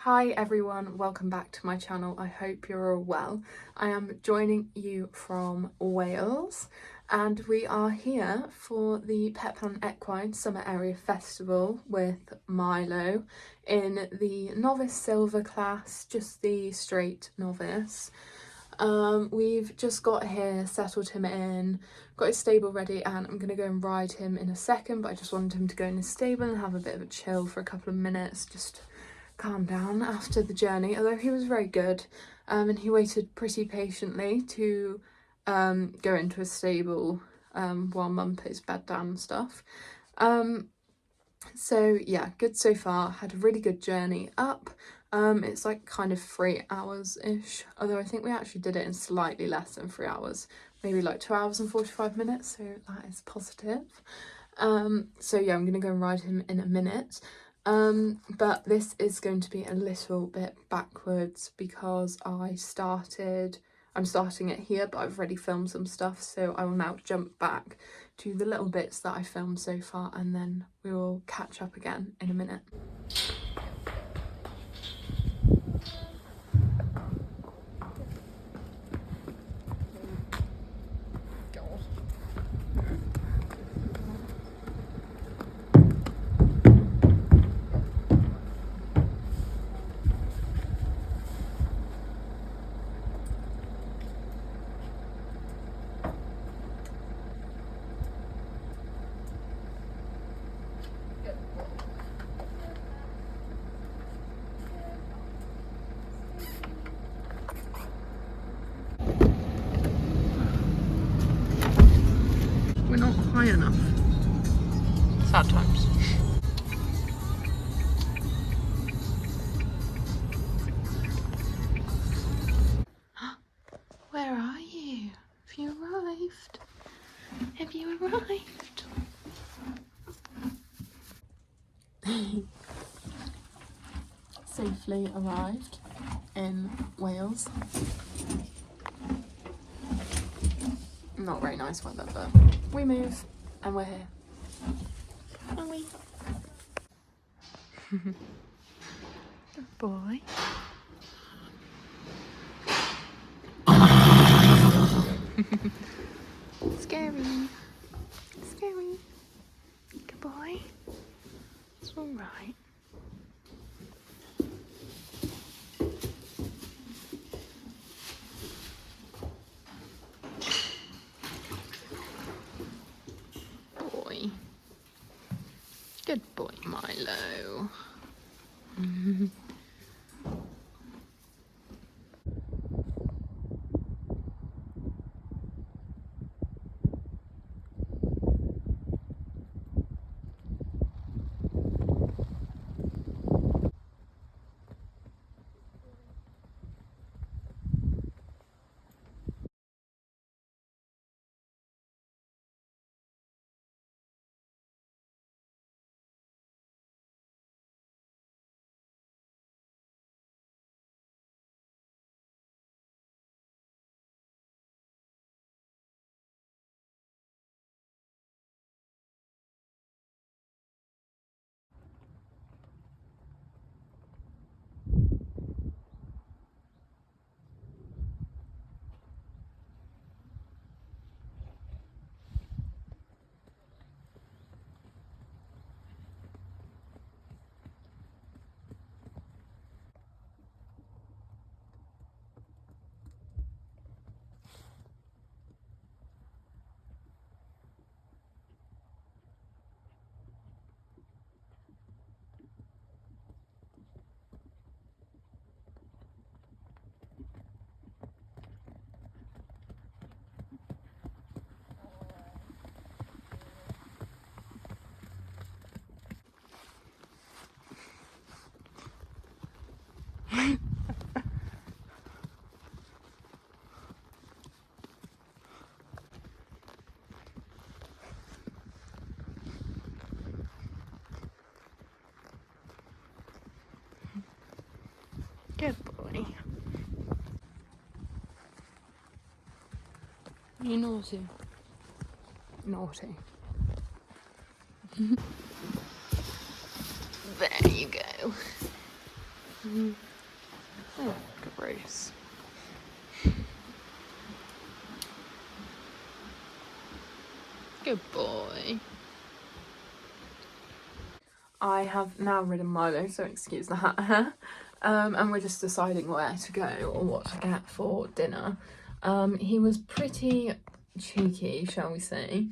Hi everyone, welcome back to my channel. I hope you're all well. I am joining you from Wales and we are here for the Petplan Equine Summer Area Festival with Milo in the novice silver class, just the straight novice. We've just got here, settled him in, got his stable ready, and I'm gonna go and ride him in a second, but I just wanted him to go in his stable and have a bit of a chill for a couple of minutes, just calm down after the journey, although he was very good, and he waited pretty patiently to go into a stable while Mum put his bed down and stuff. So yeah, good so far. Had a really good journey up. It's like kind of 3 hours ish, although I think we actually did it in slightly less than 3 hours, maybe like 2 hours and 45 minutes, so that is positive. So yeah, I'm gonna go and ride him in a minute. But this is going to be a little bit backwards because I'm starting it here, but I've already filmed some stuff, so I will now jump back to the little bits that I filmed so far and then we will catch up again in a minute. We're not high enough. Sad times. Where are you? Have you arrived? Have you arrived? Safely arrived in Wales. Not very nice weather, but we move and we're here. Are we? Good boy. Scary. Scary. Good boy. It's all right. Boy. Good boy, Milo. Good boy. You naughty. Naughty. There you go. Oh, gross. Good boy. I have now ridden Milo, so excuse the hat hair. And we're just deciding where to go or what to get for dinner. He was pretty cheeky, shall we say,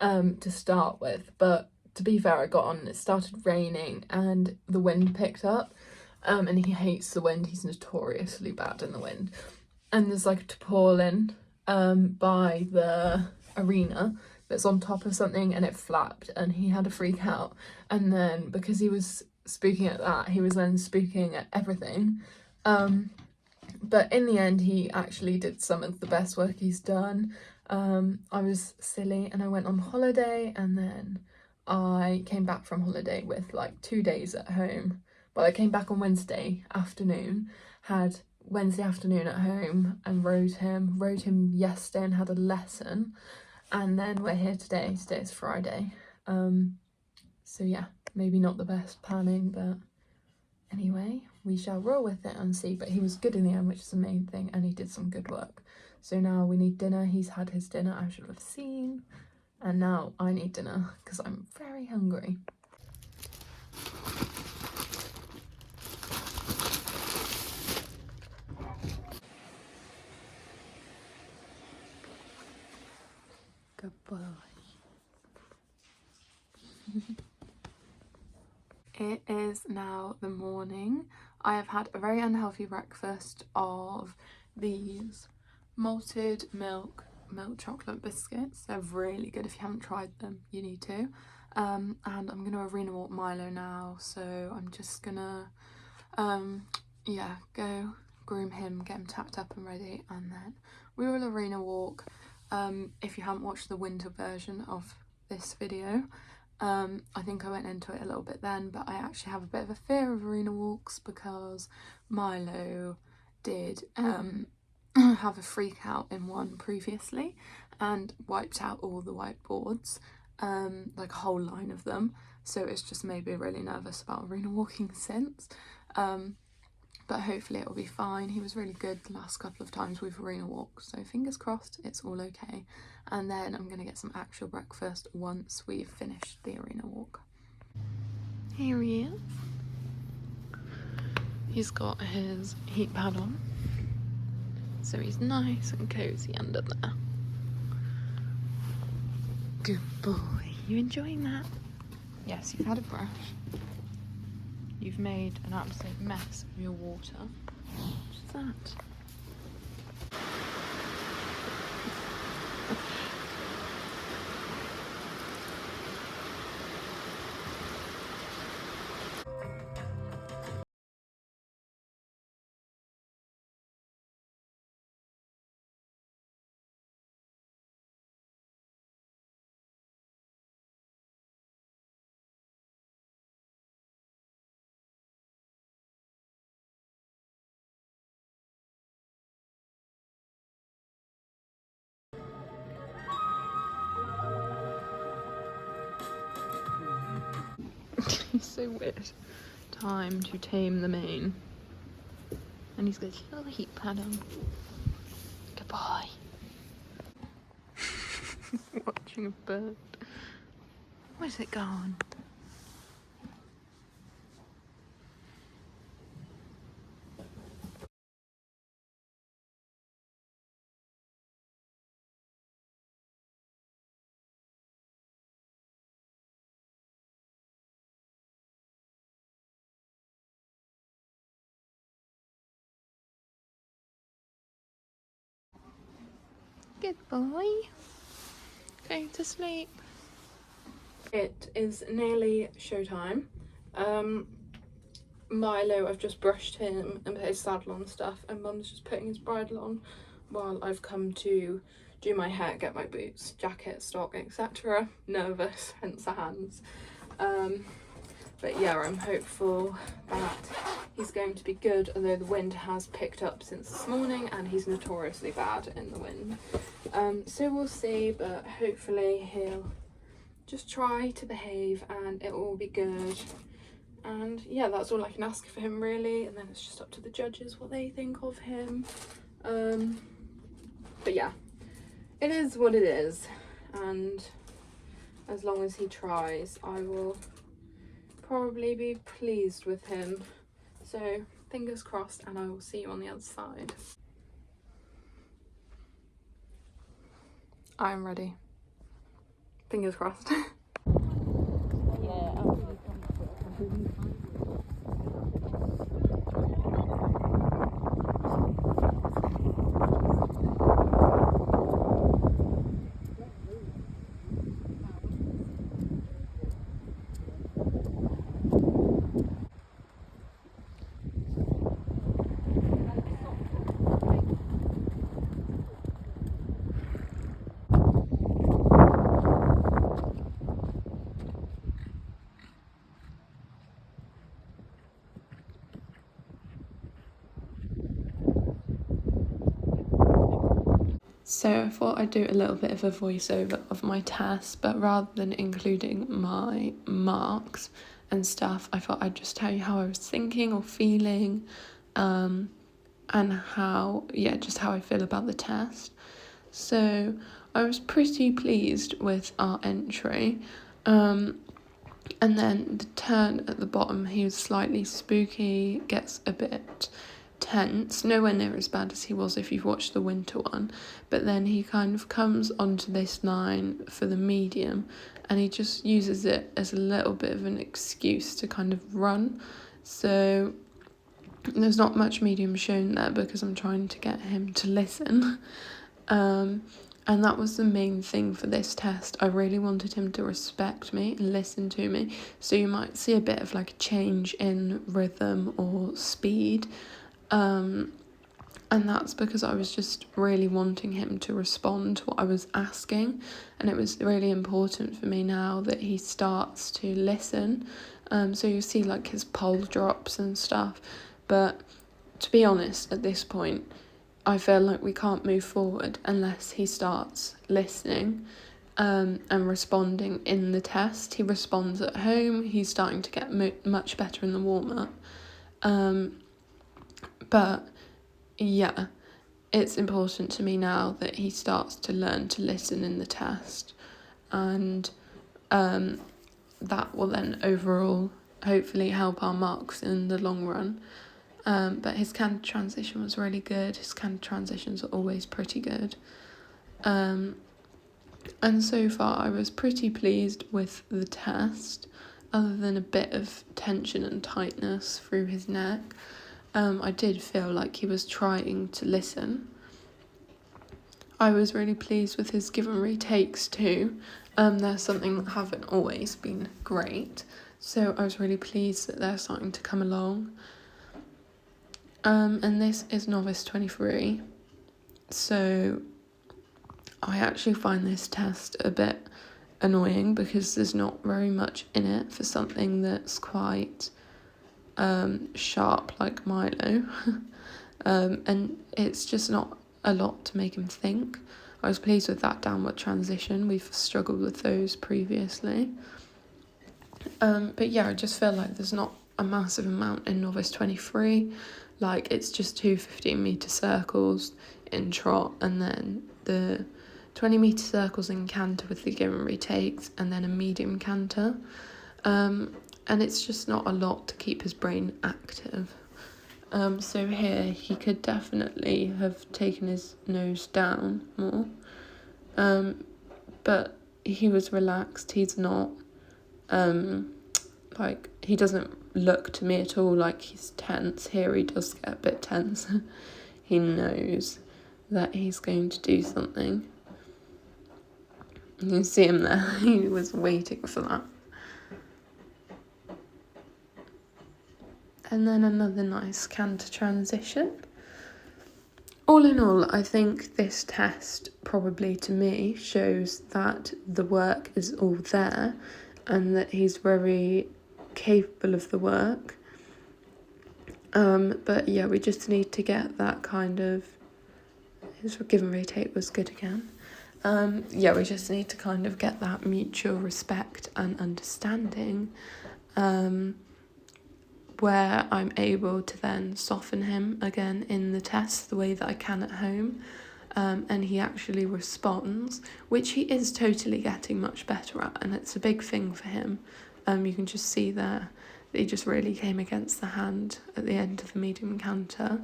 to start with, but to be fair, I got on, it started raining and the wind picked up, and he hates the wind. He's notoriously bad in the wind. And there's like a tarpaulin by the arena that's on top of something, and it flapped and he had a freak out. And then because he was spooking at that, he was then spooking at everything. But in the end, he actually did some of the best work he's done. I was silly and I went on holiday, and then I came back from holiday with like 2 days at home. Well, I came back on Wednesday afternoon, had Wednesday afternoon at home and rode him yesterday and had a lesson, and then we're here today. Today is Friday. So yeah, maybe not the best planning, but anyway, we shall roll with it and see. But he was good in the end, which is the main thing, and he did some good work. So now we need dinner. He's had his dinner, I should have seen, and now I need dinner because I'm very hungry. Good boy. It is now the morning. I have had a very unhealthy breakfast of these malted milk chocolate biscuits. They're really good. If you haven't tried them, you need to. And I'm gonna arena walk Milo now, so I'm just gonna yeah, go groom him, get him tapped up and ready, and then we will arena walk. If you haven't watched the winter version of this video, I think I went into it a little bit then, but I actually have a bit of a fear of arena walks because Milo did have a freak out in one previously and wiped out all the whiteboards, like a whole line of them. So it's just made me really nervous about arena walking since. But hopefully it will be fine. He was really good the last couple of times we've arena walked, so fingers crossed it's all okay. And then I'm gonna get some actual breakfast once we've finished the arena walk. Here he is. He's got his heat pad on, so he's nice and cozy under there. Good boy. You enjoying that? Yes, you've had a brush. You've made an absolute mess of your water. What's that? He's so weird. Time to tame the mane. And he's got his little heat pad on. Goodbye. Watching a bird. Where's it gone? Good boy. Going to sleep. It is nearly showtime. Milo, I've just brushed him and put his saddle on and stuff, and Mum's just putting his bridle on while I've come to do my hair, get my boots, jacket, stock, etc. Nervous, hence the hands. But yeah, I'm hopeful that he's going to be good, although the wind has picked up since this morning and he's notoriously bad in the wind. So we'll see, but hopefully he'll just try to behave and it will be good. And yeah, that's all I can ask for him really, and then it's just up to the judges what they think of him. But yeah, it is what it is, and as long as he tries, I will probably be pleased with him. So fingers crossed, and I will see you on the other side. I'm ready. Fingers crossed. So I thought I'd do a little bit of a voiceover of my test, but rather than including my marks and stuff, I thought I'd just tell you how I was thinking or feeling, and how, just how I feel about the test. So I was pretty pleased with our entry. And then the turn at the bottom, he was slightly spooky, gets a bit tense, nowhere near as bad as he was if you've watched the winter one, but then he kind of comes onto this line for the medium and he just uses it as a little bit of an excuse to kind of run. So there's not much medium shown there because I'm trying to get him to listen. And that was the main thing for this test. I really wanted him to respect me and listen to me. So you might see a bit of like a change in rhythm or speed. And that's because I was just really wanting him to respond to what I was asking. And it was really important for me now that he starts to listen. So you see like his poll drops and stuff. But to be honest, at this point, I feel like we can't move forward unless he starts listening and responding in the test. He responds at home. He's starting to get much better in the warm-up. But yeah, it's important to me now that he starts to learn to listen in the test, and that will then overall hopefully help our marks in the long run. But his canter transition was really good. His canter transitions are always pretty good. And so far I was pretty pleased with the test, other than a bit of tension and tightness through his neck. I did feel like he was trying to listen. I was really pleased with his give and retakes too. They're something that haven't always been great. So I was really pleased that they're starting to come along. And this is novice 23. So I actually find this test a bit annoying because there's not very much in it for something that's quite sharp like Milo. And it's just not a lot to make him think. I was pleased with that downward transition. We've struggled with those previously. But yeah, I just feel like there's not a massive amount in novice 23. Like, it's just two 15-metre circles in trot, and then the 20-metre circles in canter with the give and retakes, and then a medium canter. And it's just not a lot to keep his brain active. So here, he could definitely have taken his nose down more. But he was relaxed. He's not, he doesn't look to me at all like he's tense. Here he does get a bit tense. He knows that he's going to do something. You can see him there. He was waiting for that. And then another nice canter transition. All in all, I think this test probably to me shows that the work is all there and that he's very capable of the work. But yeah, we just need to get that kind of, his give and retake was good again. We just need to kind of get that mutual respect and understanding where I'm able to then soften him again in the test the way that I can at home. And he actually responds, which he is totally getting much better at, and it's a big thing for him. You can just see there that he just really came against the hand at the end of the medium canter.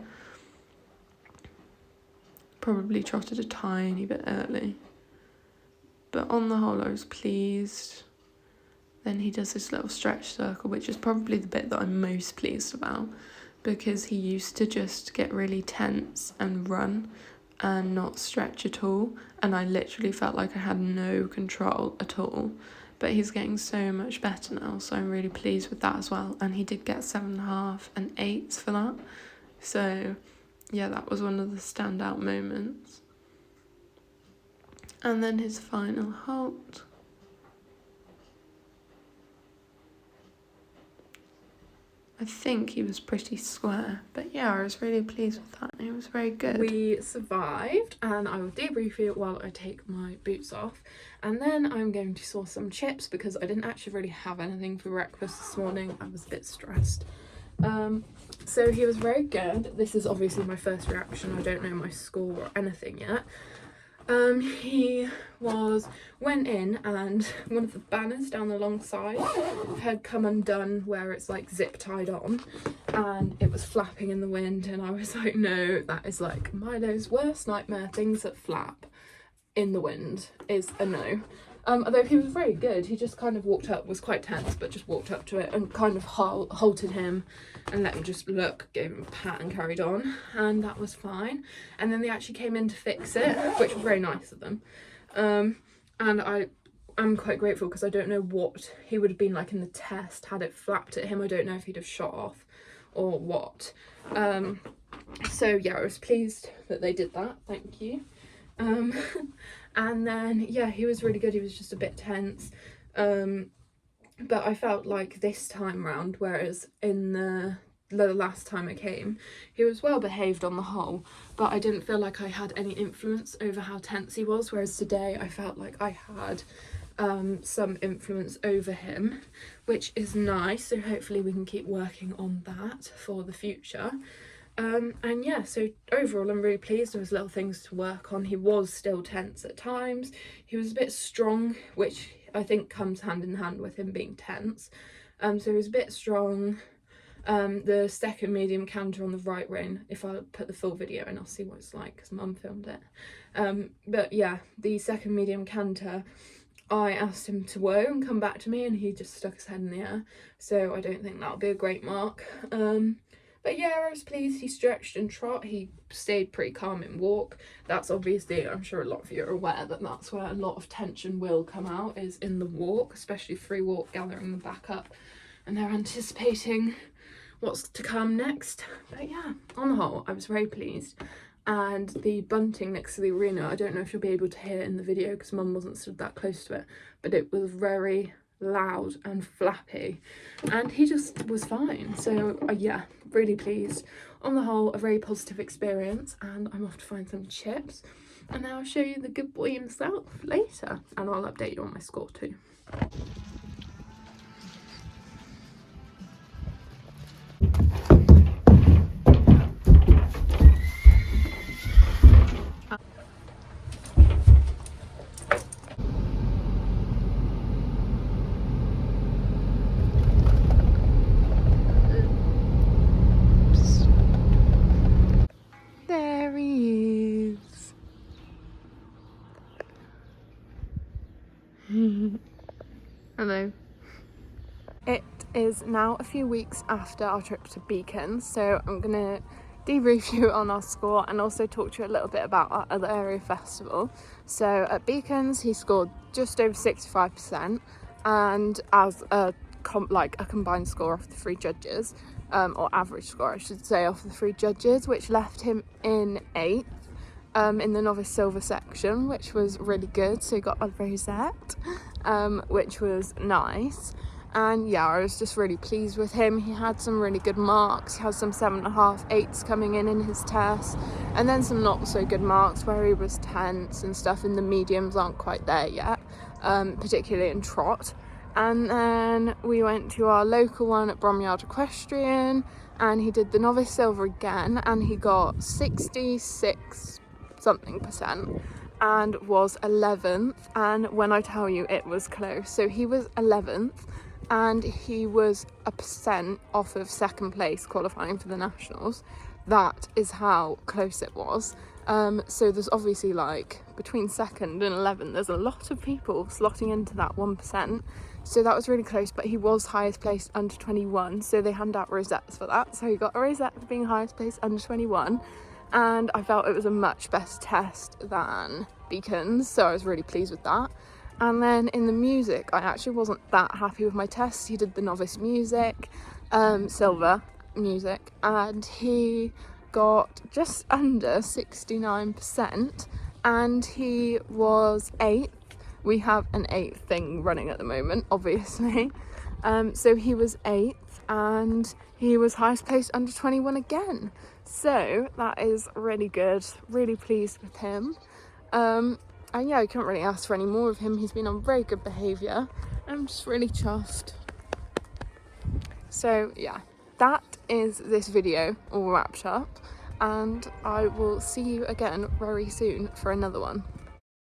Probably trotted a tiny bit early, but on the whole I was pleased. Then he does this little stretch circle, which is probably the bit that I'm most pleased about, because he used to just get really tense and run and not stretch at all, and I literally felt like I had no control at all. But he's getting so much better now, so I'm really pleased with that as well. And he did get 7.5 and 8s for that, so yeah, that was one of the standout moments. And then his final halt. I think he was pretty square, but yeah, I was really pleased with that. It was very good. We survived, and I will debrief you while I take my boots off, and then I'm going to source some chips because I didn't actually really have anything for breakfast this morning. I was a bit stressed. So he was very good. This is obviously my first reaction. I don't know my score or anything yet. He went in, and one of the banners down the long side had come undone where it's like zip tied on, and it was flapping in the wind, and I was like, no, that is like Milo's worst nightmare. Things that flap in the wind is a no. Although he was very good, he just kind of walked up, was quite tense, but just walked up to it and kind of halted him and let him just look, gave him a pat and carried on, and that was fine. And then they actually came in to fix it, which was very nice of them. And I'm quite grateful, because I don't know what he would have been like in the test had it flapped at him. I don't know if he'd have shot off or what. So yeah, I was pleased that they did that, thank you. And then yeah, he was really good. He was just a bit tense, but I felt like this time round, whereas in the last time I came, he was well behaved on the whole, but I didn't feel like I had any influence over how tense he was, whereas today I felt like I had some influence over him, which is nice. So hopefully we can keep working on that for the future. And yeah, so overall I'm really pleased. There was little things to work on. He was still tense at times. He was a bit strong, which I think comes hand in hand with him being tense. So he was a bit strong. The second medium canter on the right rein, if I put the full video in, I'll see what it's like because Mum filmed it. But yeah, the second medium canter, I asked him to whoa and come back to me, and he just stuck his head in the air. So I don't think that'll be a great mark. But yeah, I was pleased. He stretched and trot. He stayed pretty calm in walk. That's obviously, I'm sure a lot of you are aware that that's where a lot of tension will come out, is in the walk, especially free walk, gathering the back up, and they're anticipating what's to come next. But yeah, on the whole, I was very pleased. And the bunting next to the arena, I don't know if you'll be able to hear it in the video because Mum wasn't stood that close to it, but it was very loud and flappy, and he just was fine. So yeah, really pleased. On the whole, a very positive experience, and I'm off to find some chips, and then I'll show you the good boy himself later, and I'll update you on my score too. There he is. Hello. It is now a few weeks after our trip to Beacons, so I'm gonna debrief you on our score and also talk to you a little bit about our other area festival. So at Beacons he scored just over 65%, and as a combined score off the 3 judges, or average score I should say, off the 3 judges, which left him in 8th in the novice silver section, which was really good. So he got a rosette, which was nice. And yeah, I was just really pleased with him. He had some really good marks. He had some 7.5, 8s coming in his test, and then some not so good marks where he was tense and stuff, and the mediums aren't quite there yet, particularly in trot. And then we went to our local one at Bromyard Equestrian, and he did the novice silver again, and he got 66 something percent and was 11th. And when I tell you, it was close. So he was 11th and he was a percent off of second place qualifying for the nationals. That is how close it was. So there's obviously, like, between 2nd and 11th, there's a lot of people slotting into that 1%. So that was really close, but he was highest placed under 21, so they hand out rosettes for that. So he got a rosette for being highest placed under 21, and I felt it was a much better test than Beacon's, so I was really pleased with that. And then in the music, I actually wasn't that happy with my test. He did the novice music, silver music, and he got just under 69%, and he was 8th. We have an 8th thing running at the moment, obviously. So he was 8th, and he was highest placed under 21 again. So that is really good, really pleased with him. And yeah, I couldn't really ask for any more of him. He's been on very good behaviour. I'm just really chuffed. So yeah, that is this video all wrapped up, and I will see you again very soon for another one.